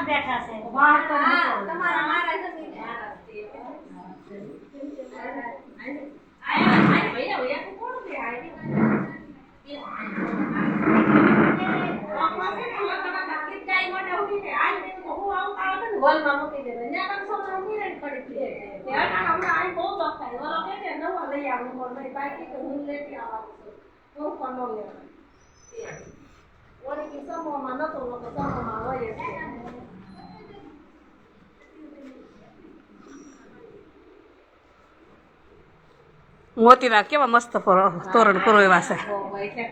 બેઠા છે વાહ તો તમારા મારા જમીન મોતીના કેવા મસ્ત તોરણ પરોવ્યા છે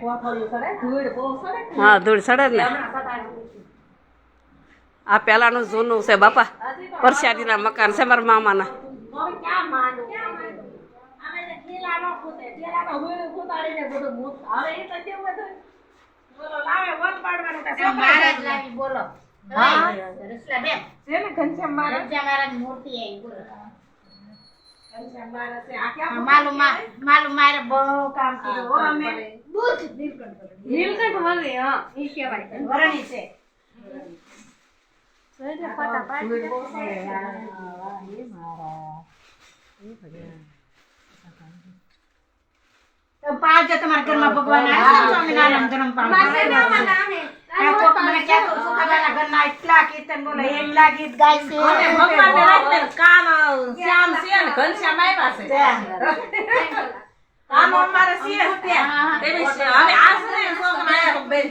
હા ધૂળ સડે ને આ પેલાનું જૂનું છે બાપા પરસાદીના મકાન છે મારા મામાના માલું મારે બહુ કામ કર્યું નીલકંઠ વરણી હા ઈ કહેવાય વરણી છે પાંચ તમારા ઘરમાં ભગવાન સ્વામિનારાયણ ધર્મ ઘરના એટલા કીર્તન બોલે એટલા ગીત ગાય છે કામ શ્યામ છે ને ઘનશ્યામ આવ્યા છે કામ અમારે છે હવે આ છે છોકરા બેન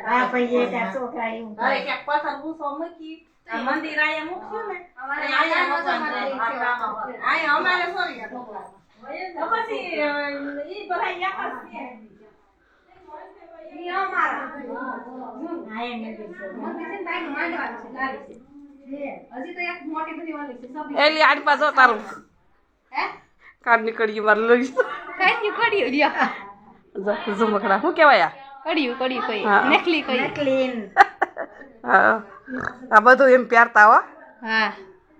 હા ભાઈ એ છોકરા એવું હવે કે પથ્થર ભૂસો મૂકી મંદિર આયા મૂક્યું ને આયા અમારે સોરી તો પછી ઈ બધા યાદ છે ઈ અમારા આયા મંદિર છે ભાઈ માંડવાનું છે લાવી છે હજી તો એક મોટી બધી વાલી છે સબ એલી આડી પાછો તારું હે કાઢ નીકળ્યું મારે લઈ કઈ નીકળ્યું લ્યો ઝુમકડા શું કહેવાય કડી કઈ હા. નકલી કઈ હા આ બધું એમ પહેરતા હો હા